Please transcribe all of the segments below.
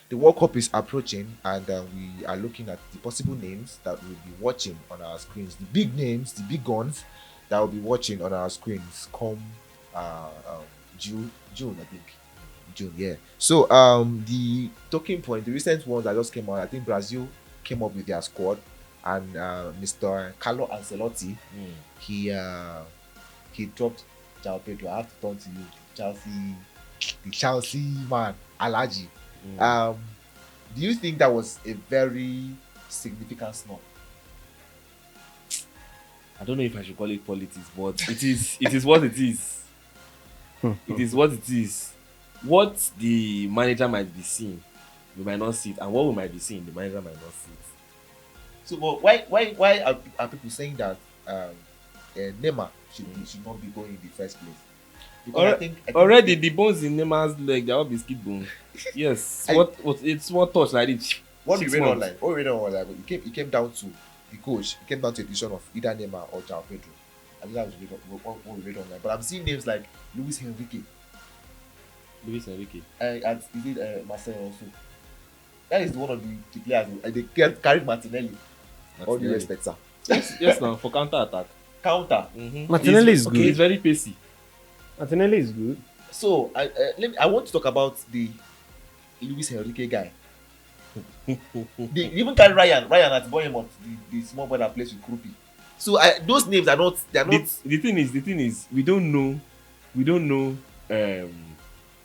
The World Cup is approaching, and we are looking at the possible names that we'll be watching on our screens. The big names, the big guns that we'll be watching on our screens come June, I think. June, yeah. So the talking point, the recent ones that just came out, I think Brazil came up with their squad, and Mr. Carlo Ancelotti, he dropped Jao Pedro. I have to turn to you, Chelsea, the Chelsea man, Alaji. Um, do you think that was a very significant snub? I don't know if I should call it politics, but it is what it is. It is what it is. What the manager might be seeing, we might not see it, and what we might be seeing, the manager might not see it. So, but why are people saying that Neymar should not be going in the first place? Because I think Already the bones in Neymar's leg, they're all biscuit bone. Yes, what it's one touch like it. what we 6 read months. online, what we read online, it came down to the coach. It came down to a decision of either Neymar or João Pedro. I think that was what we read online. But I'm seeing names like Luis Enrique Luis Enrique. and is it Marcelo also. That is one of the players they carried Martinelli. All the Martinelli. respect, sir. Yes, now for counter attack. Counter. Martinelli is good. He's very pacey. Martinelli is good. So I want to talk about the Luis Enrique guy. They even carry Ryan at Bournemouth, the small boy that plays with Krupi. So those names are not. They are not. The thing is, we don't know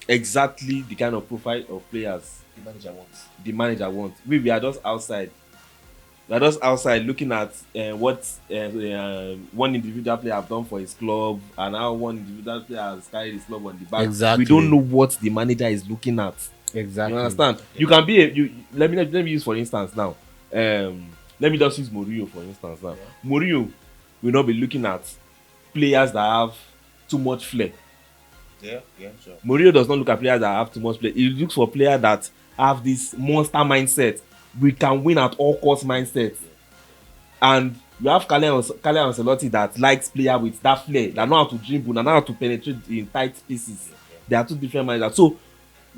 exactly the kind of profile of players The manager wants. the manager wants. We are just outside. We are just outside looking at what one individual player have done for his club, and how one individual player has carried his club on the back. Exactly. We don't know what the manager is looking at. Exactly. You understand? You can be let me use for instance now. Let me just use Mourinho for instance now. Yeah. Mourinho will not be looking at players that have too much flair. Yeah, sure. Mourinho does not look at players that have too much flair. He looks for players that have this monster mindset. We can win at all cost mindset. And we have Carlo Ancelotti that likes player with that flair, that know how to dribble, that know how to penetrate in tight spaces. They are two different managers. So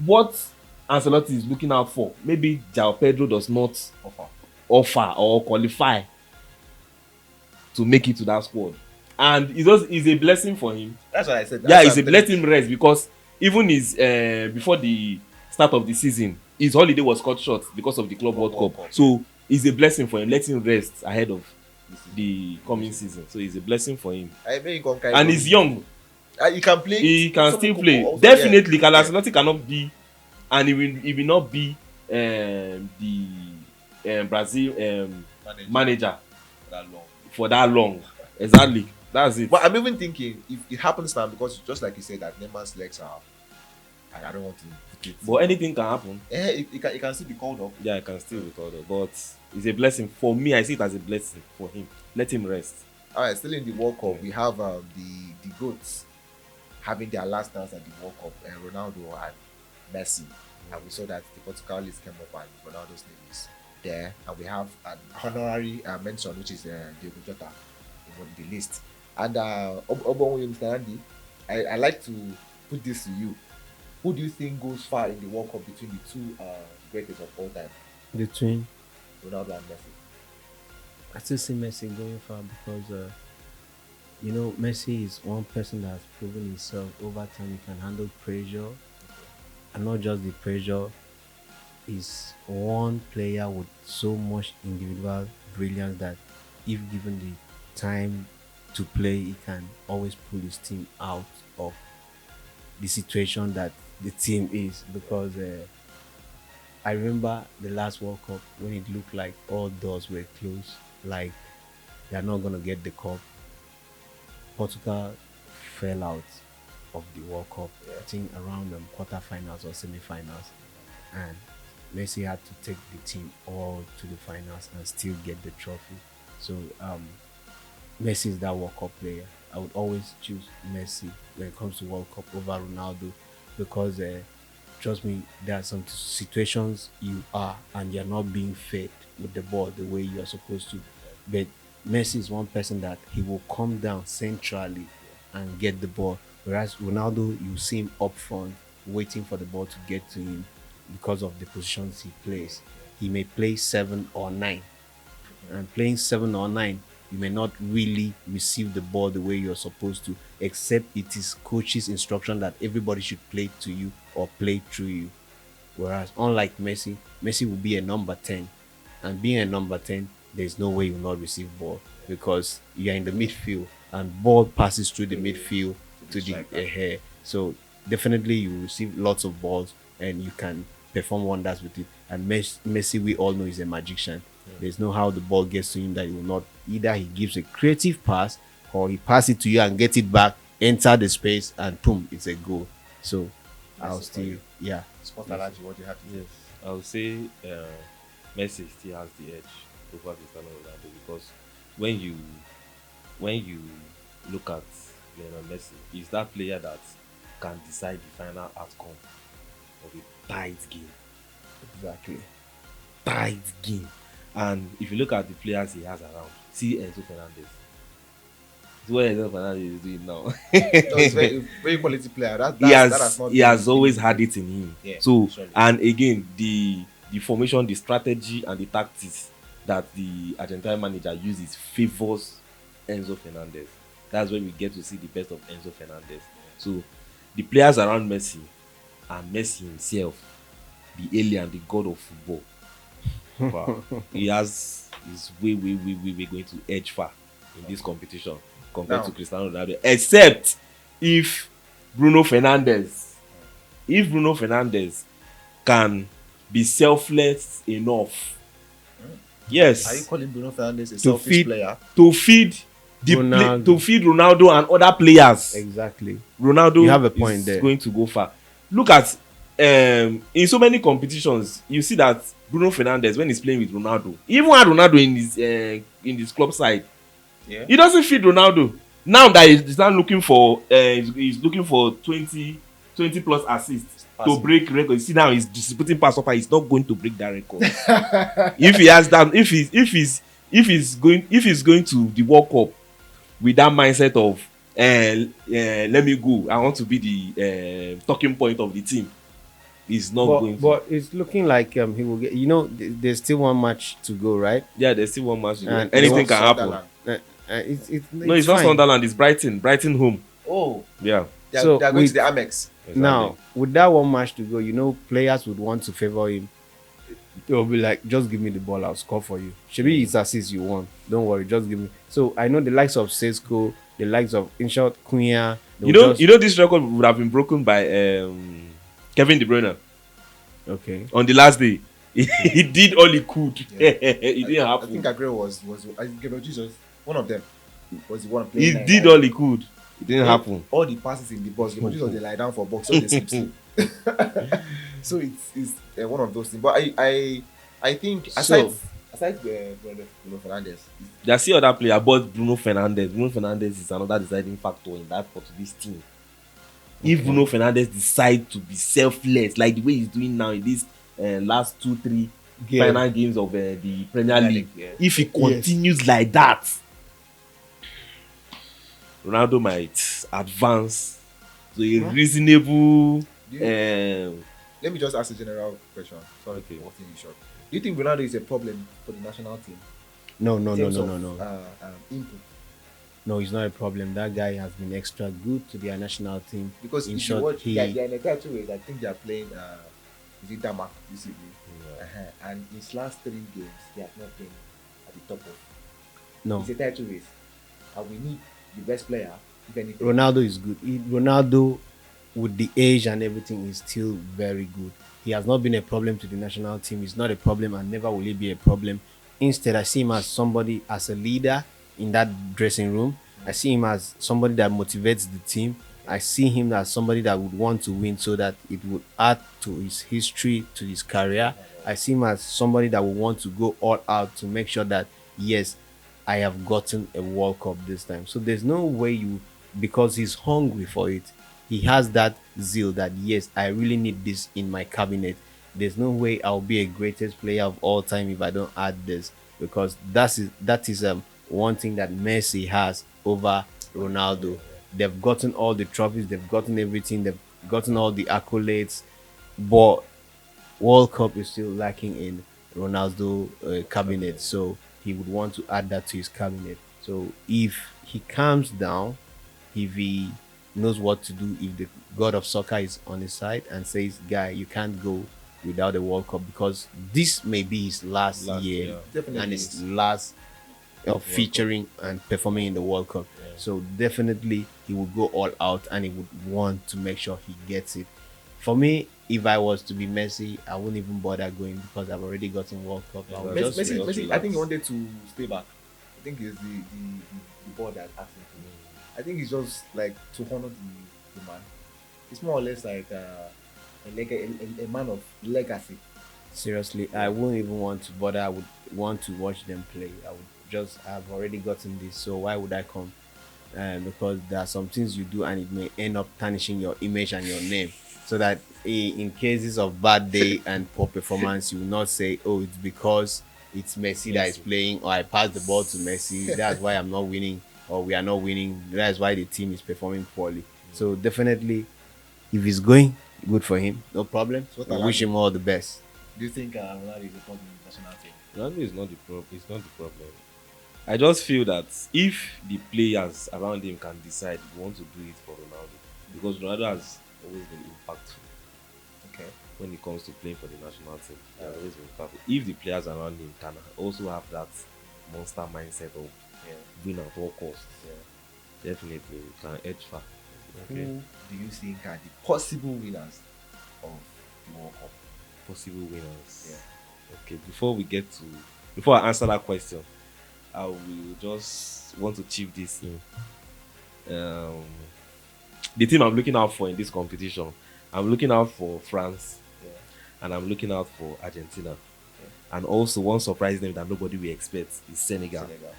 what Ancelotti is looking out for, maybe João Pedro does not offer or qualify to make it to that squad. And it's a blessing for him. That's what I said. Yeah, it's a let him rest, because even his before the start of the season, his holiday was cut short because of the Club World Cup. So it's a blessing for him. Let him rest ahead of the coming season. So it's a blessing for him. And he's young. He can play. He can Some still people play. also, Definitely, yeah. Carlo Ancelotti cannot be, and he will not be the Brazil manager for that long. Exactly. That's it. But I'm even thinking if it happens now, because just like you said that Neymar's legs are. I don't want to put it. But anything can happen. It can still be called up. Yeah, it can still be called up. But it's a blessing. For me, I see it as a blessing for him. Let him rest. All right, still in the World Cup, we have the goats having their last dance at the World Cup, Ronaldo and Messi. And we saw that the Portugal list came up and Ronaldo's name is there. And we have an honorary mention, which is Diego Jota in the list. And Mr. Andy, I like to put this to you. Who do you think goes far in the World Cup between the two greatest of all time, Between, Ronaldo and Messi? I still see Messi going far because, Messi is one person that has proven himself over time. He can handle pressure, and not just the pressure. He's one player with so much individual brilliance that, if given the time to play, he can always pull his team out of the situation that the team is. Because I remember the last World Cup when it looked like all doors were closed, like they are not going to get the cup. Portugal fell out of the World Cup, I think around quarterfinals or semi-finals, and Messi had to take the team all to the finals and still get the trophy. So Messi is that World Cup player. I would always choose Messi when it comes to World Cup over Ronaldo, because trust me, there are some situations you are and you're not being fed with the ball the way you're supposed to. But Messi is one person that he will come down centrally and get the ball. Whereas Ronaldo, you see him up front waiting for the ball to get to him. because of the positions he plays. He may play 7 or 9, and playing 7 or 9, you may not really receive the ball the way you're supposed to, except it is coach's instruction that everybody should play to you or play through you. Whereas unlike Messi, Messi will be a number 10. And being a number 10, there's no way you'll not receive ball because you're in the midfield and ball passes through the midfield to the hair. So definitely you will receive lots of balls and you can perform wonders with it. And Messi, we all know, is a magician. There's no how the ball gets to him that he will not, either he gives a creative pass or he pass it to you and get it back, enter the space, and boom, it's a goal. So I'll Messi for still, you. yeah. Sport analogy, what do you have to say? Yes, I would say Messi still has the edge over Cristiano Ronaldo because when you when you look at Lionel Messi, he's that player that can decide the final outcome of a tight game. Exactly. Tight game. And if you look at the players he has around, see Enzo Fernandez. See what Enzo Fernandez is doing now. No, he's very quality player. He has always had it in him. Yeah, So surely. and again the formation, the strategy and the tactics that the Argentine manager uses favors Enzo Fernandez. That's where we get to see the best of Enzo Fernandez. So the players around Messi and Messi himself, the alien, the god of football. Wow. He is way going to edge far in this competition compared Now- to Cristiano Ronaldo. Except if Bruno Fernandes can be selfless enough. Are you Yes, calling Bruno Fernandes a selfish feed- player? to feed Ronaldo. to feed Ronaldo and other players. Exactly. Ronaldo You have a point is there. going to go far. Look at in so many competitions, you see that Bruno Fernandes, when he's playing with Ronaldo, even had Ronaldo in his club side, Yeah. he doesn't feed Ronaldo. Now that he's now looking for he's looking for 20 plus assists to Passing. break record. You see now he's distributing pass offer. He's not going to break that record. If he has that, if he's going to the World Cup with that mindset of let me go, I want to be the talking point of the team, he's not going to. But it's looking like he will get. You know, there's still one match to go, right? Yeah, there's still one match to go. And Anything can happen. Sunderland. No, it's not fine. Sunderland. It's Brighton home. Oh, Yeah. they are, So they are going with- to the Amex. Now, with that one match to go, you know, players would want to favor him. They'll be like, just give me the ball, I'll score for you. Maybe it's assist you want. Don't worry, just give me. So I know the likes of Sesko, the likes of Inshot Cunha. You know this record would have been broken by Kevin De Bruyne Okay. on the last day. He did all he could. It didn't I happen. think Aguero was I think Gabriel Jesus, one of them was the one playing. He nine, did right? all he could. It didn't happen. All the passes in the box, Gabriel Jesus they lie down for box, so they sleep. So it's one of those things. But I think aside Bruno Fernandes, There are still other players, but Bruno Fernandes is another deciding factor in that Portuguese team. If Bruno Fernandes decides to be selfless, like the way he's doing now in these last 2-3 final games of the Premier League, yeah. if he continues like that, Ronaldo might advance to a reasonable. Let me just ask a general question. Sorry Okay. for cutting you short. Do you think Ronaldo is a problem for the national team? No. in terms of, Input. No, it's not a problem. That guy has been extra good to their national team. Because In if short, you watch, he- they are in a title race. I think they are playing. Is it Denmark this evening? And his last 3 games, they have not been at the top of. No, It's a title race, and we need the best player. If anything, Ronaldo is good. Ronaldo, with the age and everything, is still very good. He has not been a problem to the national team. He's not a problem and never will he be a problem. Instead, I see him as somebody, as a leader in that dressing room. I see him as somebody that motivates the team. I see him as somebody that would want to win so that it would add to his history, to his career. I see him as somebody that would want to go all out to make sure that, yes, I have gotten a World Cup this time. So there's no way because he's hungry for it. He has that zeal that, yes, I really need this in my cabinet. There's no way I'll be a greatest player of all time if I don't add this, because that is one thing that Messi has over Ronaldo. They've gotten all the trophies, they've gotten everything, they've gotten all the accolades, but World Cup is still lacking in Ronaldo cabinet, so he would want to add that to his cabinet. So if he calms down, if he knows what to do, if the god of soccer is on his side and says, "Guy, you can't go without the World Cup because this may be his last Last year year. Definitely and his is. last of featuring and performing in the World Cup." So definitely he would go all out and he would want to make sure he gets it. For me, if I was to be Messi, I wouldn't even bother going because I've already gotten World Cup. I would Exactly. just Messi, wait. Just Messi, I think he relax. wanted to stay back. I think it's the board that asked him to leave. I think it's just like to honor the man. It's more or less like a man of legacy. Seriously, I wouldn't even want to bother. I would want to watch them play. I would just, I've already gotten this, so why would I come? Because there are some things you do and it may end up tarnishing your image and your name. So that in cases of bad day and poor performance, you will not say, "Oh, it's because it's Messi that is Messi. playing, or I passed the ball to Messi. That's why I'm not winning, or we are not winning. That's why the team is performing poorly." So definitely, if he's going, good for him, no problem. So what We I wish like- him all the best. Do you think Ronaldo is important in the national team? Ronaldo is not the problem. It's not the problem. I just feel that if the players around him can decide we want to do it for Ronaldo, because Ronaldo has always been impactful Okay. when it comes to playing for the national team. He has always been impactful. If the players around him can also have that monster mindset of Yeah. win at all costs, Yeah. definitely we can edge far. Who Okay. do you think are the possible winners of the World Cup? Possible winners. Yeah. Okay. Before I answer that question, I will just want to chip this in. The team I'm looking out for in this competition, I'm looking out for France Yeah. and I'm looking out for Argentina. And also one surprise name that nobody will expect is Senegal. Senegal.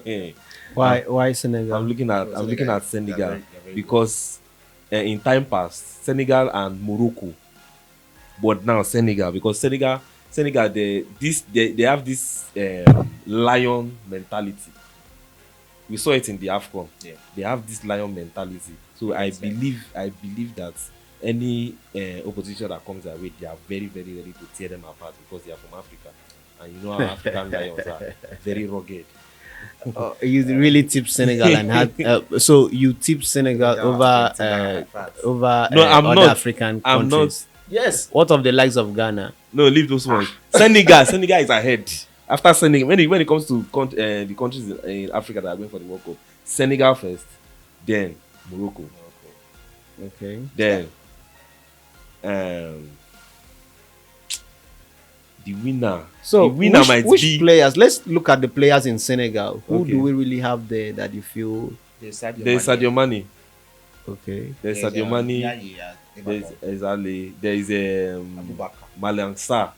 Yeah. Why Senegal? I'm looking at Senegal They're very because in time past Senegal and Morocco, but now Senegal because Senegal they have this lion mentality. We saw it in the AFCON. Yeah. They have this lion mentality. So Yeah, I that's right. believe that any opposition that comes their way, they are very, very ready to tear them apart because they are from Africa. And you know how African lions are very rugged. You really tip Senegal and had so you tip Senegal Senegal, over Argentina, and France. over No, I'm other not. African I'm countries. Yes. What of the likes of Ghana? No, leave those ones. Senegal is ahead. After Senegal, when it comes to the countries in Africa that are going for the World Cup, Senegal first, then Morocco, Okay. then the winner. So the winner which, might which be players? Let's look at the players in Senegal. Who Okay. do we really have there that you feel There's there's Sadio Mane, okay? there's Sadio Mane, there's There's Ezali, there is Abubakar. Malang Sarr.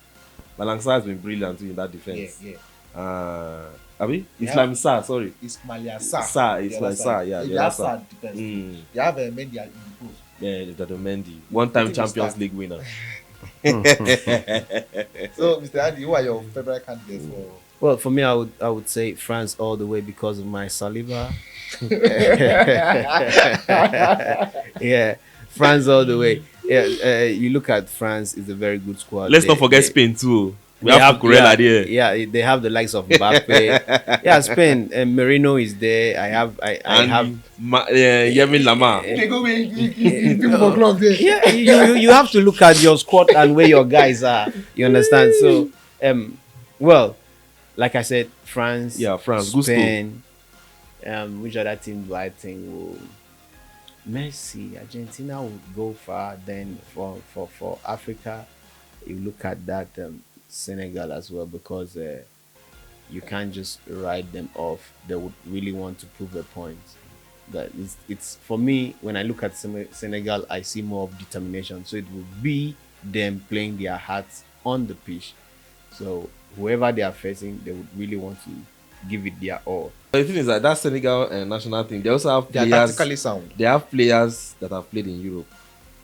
Malang Sarr has been brilliant too in that Yeah, defense. yeah. Abi Yeah. Islam Sarr, sorry. Ismail Sarr. Sarr, The Ismail other Sarr, side. yeah, They the have other Sarr defense. Mm. They have Mendy in the post. Yeah, Dado Mendy, one-time think we Champions start? League winner. So, Mr. Andy, who are your favorite candidates for? Well, for me, I would say France all the way because of my saliva. Yeah, France all the way. Yeah, you look at France; it's a very good squad. Let's not They- forget they- Spain too. We they have Cucurella there. Yeah, they have the likes of Mbappe. Yeah, Spain. Merino is there. I And have. Yemin Lamar. They go with people for club there. Yeah, you have to look at your squad and where your guys are. You understand? So, well, like I said, France. Yeah, France, Gusto. Spain. Which other team do I think will? Messi, Argentina will go far. Then for Africa, you look at that Senegal as well because you can't just write them off. They would really want to prove a point. That it's for me when I look at Senegal, I see more of determination. So it will be them playing their hearts on the pitch. So whoever they are facing, they would really want to give it their all. The thing is that Senegal national team, they also have They are players. tactically sound. They have players that have played in Europe,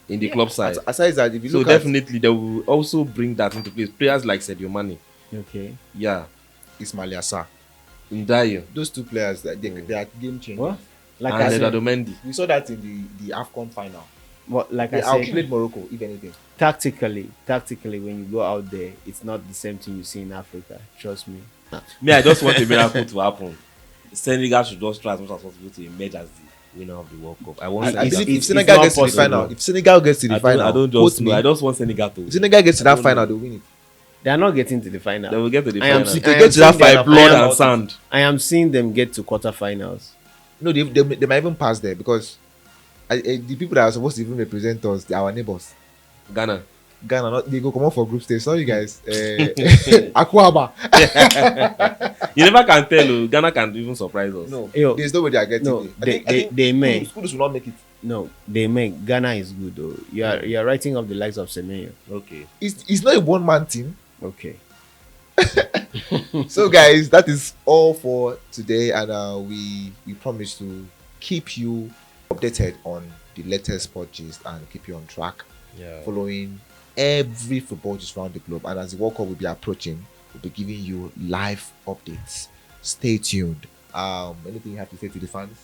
in the club side. Aside that, if you So look definitely they will also bring that into place. Players like Sadio Mane, Okay. yeah, at Ismail Sarr, Ndaye, those two players, they are game changers. What? Like and I said, Dado Mendy. We saw that in the AFCON final. But like I They said, outplayed Morocco, if anything. tactically, when you go out there, it's not the same thing you see in Africa. Trust me. Me, I just want a miracle to happen. Senegal should just try as much as possible to emerge as the winner of the World Cup. I want I Senegal. believe if it's Senegal not gets to the possible. final, if Senegal gets to the final, I don't quote just me. know. I just want Senegal to. If Senegal gets to I that don't final, know. they'll win it. They are not getting to the final. They will get to the I am final. see- If they I get am to that seeing them- final, Blood I am- and sand. I am seeing them get to quarterfinals. No, they might even pass there because the people that are supposed to even represent us, they are our neighbors. Ghana. Ghana, they go come out for group stage. Sorry guys. Akwaba. You never can tell. Oh, Ghana can even surprise us. No, Yo, there's no way they are getting no, it. they may. Schools will not make it. No, they may. Ghana is good though. You are writing off the likes of Semenyo. Okay. It's not a one man team. Okay. So guys, that is all for today, and we promise to keep you updated on the latest sport gist and keep you on track, Yeah. following every football gist around the globe. And as the World Cup will be approaching, we'll be giving you live updates. Stay tuned. Anything you have to say to the fans?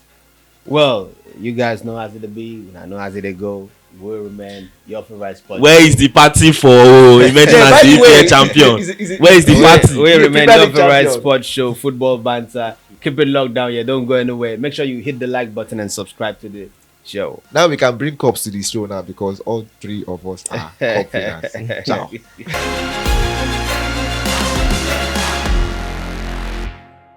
Well, you guys know as it be. I know as it go. We remain your favorite sport. Where is the party for emerging Yeah, by as the the way, EPL champion? is it- Where is the we, party? we The remain Premier your League favorite champion. sports show, football banter. Keep it locked down here. Don't go anywhere. Make sure you hit the like button and subscribe to the show. Now we can bring cups to the show now because all three of us are cup winners. Ciao.